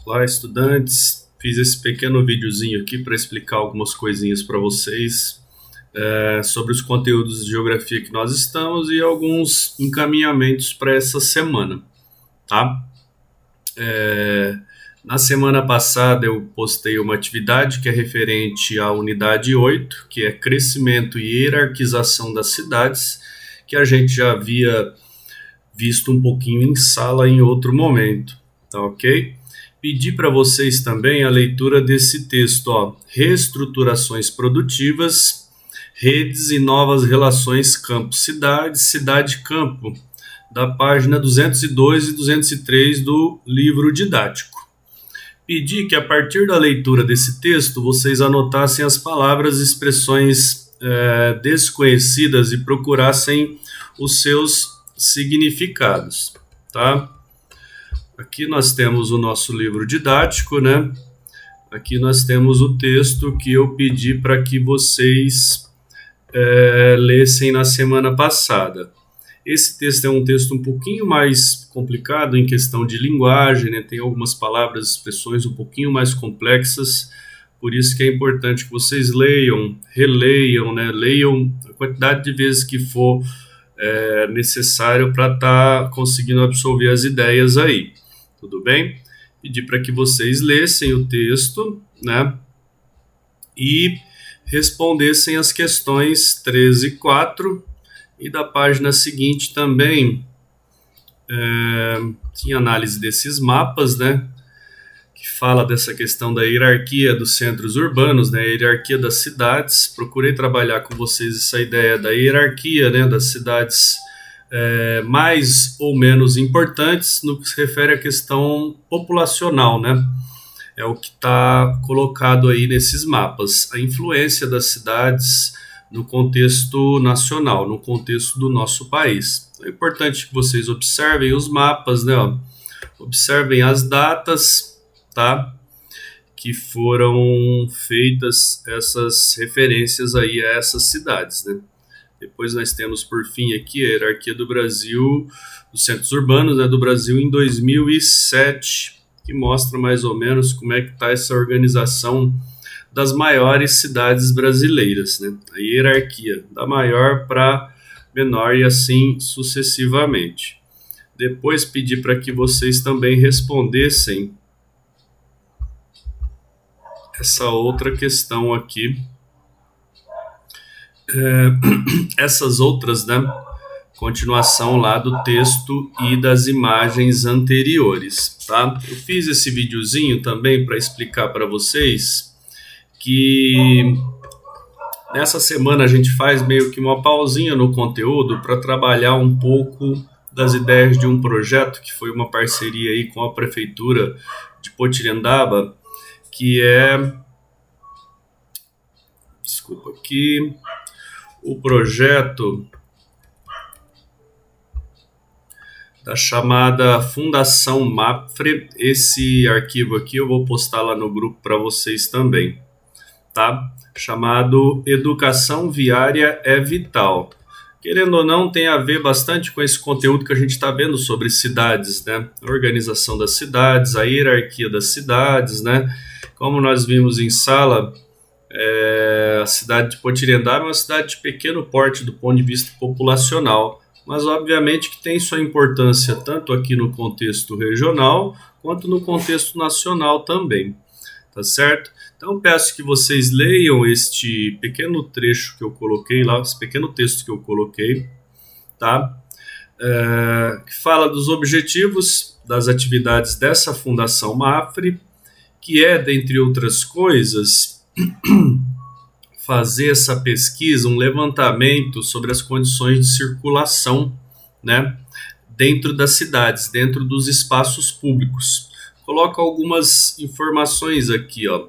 Olá, estudantes. Fiz esse pequeno videozinho aqui para explicar algumas coisinhas para vocês sobre os conteúdos de geografia que nós estamos e alguns encaminhamentos para essa semana, tá? Na semana passada eu postei uma atividade que é referente à unidade 8, que é crescimento e hierarquização das cidades, que a gente já havia visto um pouquinho em sala em outro momento, tá ok? Pedi para vocês também a leitura desse texto, ó, Reestruturações Produtivas, Redes e Novas Relações Campo-Cidade, Cidade-Campo, da página 202 e 203 do livro didático. Pedi que a partir da leitura desse texto vocês anotassem as palavras e expressões desconhecidas e procurassem os seus significados, tá? Aqui nós temos o nosso livro didático, né? Aqui nós temos o texto que eu pedi para que vocês lessem na semana passada. Esse texto é um texto um pouquinho mais complicado em questão de linguagem, né? Tem algumas palavras e expressões um pouquinho mais complexas, por isso que é importante que vocês leiam, releiam, né? Leiam a quantidade de vezes que for necessário para estar conseguindo absorver as ideias aí, tudo bem? Pedi para que vocês lessem o texto, né? E respondessem as questões 13 e 4, e da página seguinte também tinha análise desses mapas, né? Que fala dessa questão da hierarquia dos centros urbanos, né? A hierarquia das cidades. Procurei trabalhar com vocês essa ideia da hierarquia, né? Das cidades mais ou menos importantes no que se refere à questão populacional, né? É o que está colocado aí nesses mapas. A influência das cidades no contexto nacional, no contexto do nosso país. É importante que vocês observem os mapas, né? Ó. Observem as datas, tá? Que foram feitas essas referências aí a essas cidades, né? Depois nós temos, por fim, aqui a hierarquia do Brasil, dos centros urbanos, né, do Brasil em 2007, que mostra mais ou menos como é que está essa organização das maiores cidades brasileiras, né? A hierarquia da maior para menor e assim sucessivamente. Depois pedi para que vocês também respondessem essa outra questão aqui. Essas outras, né? Continuação lá do texto e das imagens anteriores, tá? Eu fiz esse videozinho também para explicar para vocês que nessa semana a gente faz meio que uma pausinha no conteúdo para trabalhar um pouco das ideias de um projeto que foi uma parceria aí com a Prefeitura de Potirendaba, que desculpa aqui, o projeto da chamada Fundação Mapfre. Esse arquivo aqui eu vou postar lá no grupo para vocês também, tá? Chamado Educação Viária é Vital. Querendo ou não, tem a ver bastante com esse conteúdo que a gente está vendo sobre cidades, né? A organização das cidades, a hierarquia das cidades, né? Como nós vimos em sala, a cidade de Potirendaba é uma cidade de pequeno porte do ponto de vista populacional, mas obviamente que tem sua importância tanto aqui no contexto regional quanto no contexto nacional também, tá certo? Então peço que vocês leiam este pequeno trecho que eu coloquei lá, esse pequeno texto que eu coloquei, tá? Que fala dos objetivos das atividades dessa Fundação Mapfre, que é, dentre outras coisas, fazer essa pesquisa, um levantamento sobre as condições de circulação, né, dentro das cidades, dentro dos espaços públicos. Coloco algumas informações aqui, ó.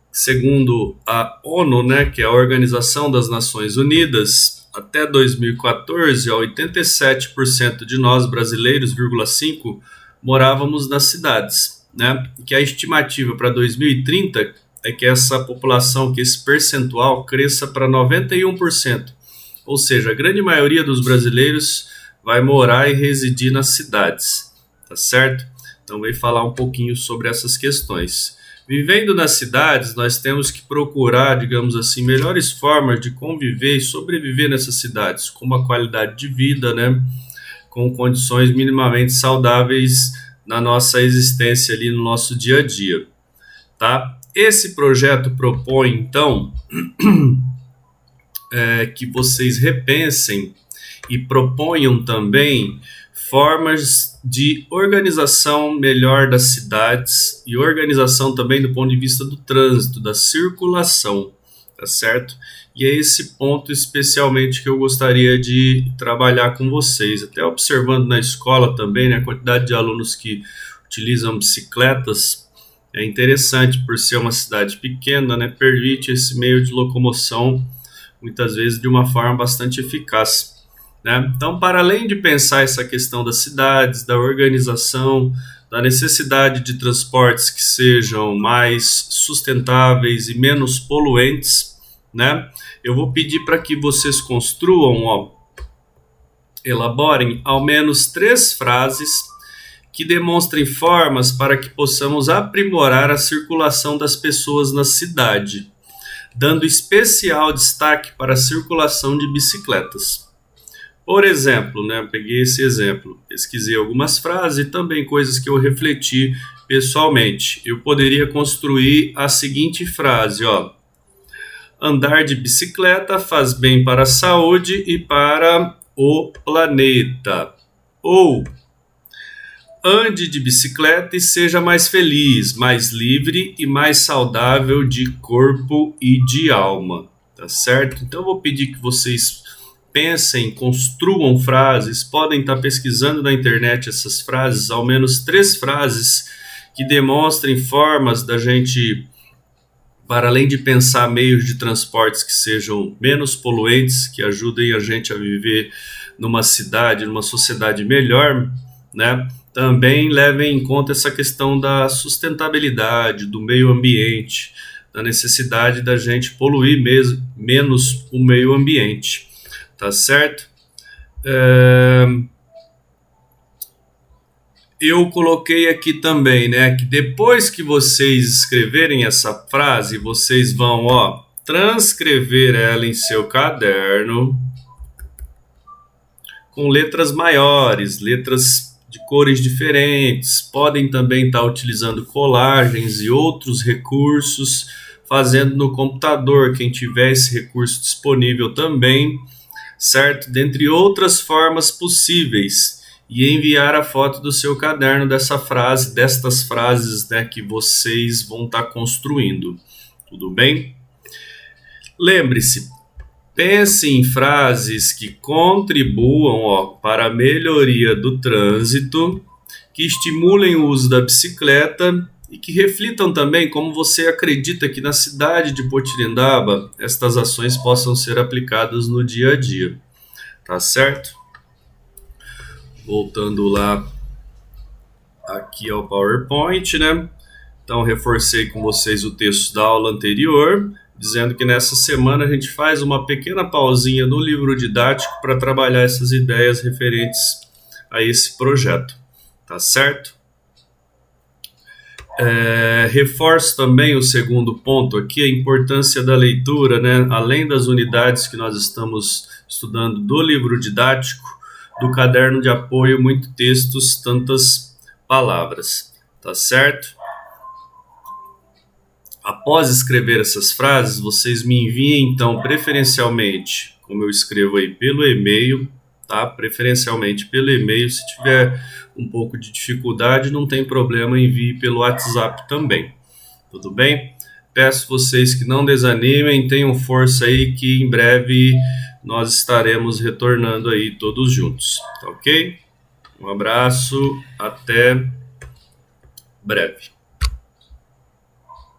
Segundo a ONU, né, que é a Organização das Nações Unidas, até 2014, 87% de nós brasileiros, 5%, morávamos nas cidades, né? Que a estimativa para 2030 é que essa população, que esse percentual cresça para 91%. Ou seja, a grande maioria dos brasileiros vai morar e residir nas cidades, tá certo? Então, vem falar um pouquinho sobre essas questões. Vivendo nas cidades, nós temos que procurar, digamos assim, melhores formas de conviver e sobreviver nessas cidades, com uma qualidade de vida, né? Com condições minimamente saudáveis na nossa existência ali no nosso dia a dia, tá? Esse projeto propõe, então, que vocês repensem e proponham também formas de organização melhor das cidades e organização também do ponto de vista do trânsito, da circulação, tá certo? E é esse ponto especialmente que eu gostaria de trabalhar com vocês, até observando na escola também, né, a quantidade de alunos que utilizam bicicletas. É interessante, por ser uma cidade pequena, né, permite esse meio de locomoção, muitas vezes de uma forma bastante eficaz, né? Então, para além de pensar essa questão das cidades, da organização, da necessidade de transportes que sejam mais sustentáveis e menos poluentes, né? Eu vou pedir para que vocês construam, elaborem ao menos 3 frases que demonstrem formas para que possamos aprimorar a circulação das pessoas na cidade, dando especial destaque para a circulação de bicicletas. Por exemplo, né, eu peguei esse exemplo, pesquisei algumas frases e também coisas que eu refleti pessoalmente. Eu poderia construir a seguinte frase, andar de bicicleta faz bem para a saúde e para o planeta. Ou, ande de bicicleta e seja mais feliz, mais livre e mais saudável de corpo e de alma, tá certo? Então eu vou pedir que vocês pensem, construam frases, podem estar pesquisando na internet essas frases, ao menos 3 frases que demonstrem formas da gente, para além de pensar meios de transportes que sejam menos poluentes, que ajudem a gente a viver numa cidade, numa sociedade melhor, né? Também levem em conta essa questão da sustentabilidade, do meio ambiente, da necessidade da gente poluir menos o meio ambiente. Tá certo? Eu coloquei aqui também, né, que depois que vocês escreverem essa frase, vocês vão, transcrever ela em seu caderno com letras maiores, letras de cores diferentes. Podem também estar utilizando colagens e outros recursos, fazendo no computador, quem tiver esse recurso disponível também, certo? Dentre outras formas possíveis, e enviar a foto do seu caderno destas frases, né, que vocês vão estar construindo. Tudo bem? Lembre-se, pense em frases que contribuam, para a melhoria do trânsito, que estimulem o uso da bicicleta e que reflitam também como você acredita que na cidade de Potirendaba estas ações possam ser aplicadas no dia a dia. Tá certo? Voltando lá aqui ao PowerPoint, né? Então, reforcei com vocês o texto da aula anterior, dizendo que nessa semana a gente faz uma pequena pausinha no livro didático para trabalhar essas ideias referentes a esse projeto. Tá certo? Reforço também o segundo ponto aqui, a importância da leitura, né? Além das unidades que nós estamos estudando do livro didático, do caderno de apoio, muito textos, tantas palavras, tá certo? Após escrever essas frases, vocês me enviem, então, preferencialmente, como eu escrevo aí, pelo e-mail, tá? Preferencialmente pelo e-mail. Se tiver um pouco de dificuldade, não tem problema, envie pelo WhatsApp também, tudo bem? Peço vocês que não desanimem, tenham força aí, que em breve nós estaremos retornando aí todos juntos, tá ok? Um abraço, até breve.